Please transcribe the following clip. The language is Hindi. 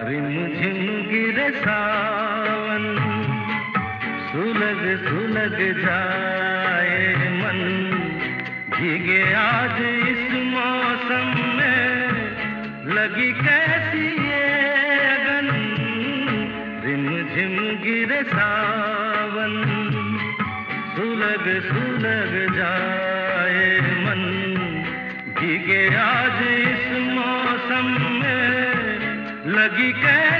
रिमझिम गिरे सावन, सुलग सुलग जाए मन, भीगे आज इस मौसम में, लगी कैसी ये अगन। रिमझिम गिरे सावन, सुलग सुलग जाए मन, भीगे आज इस मौसम में, लगी कैसी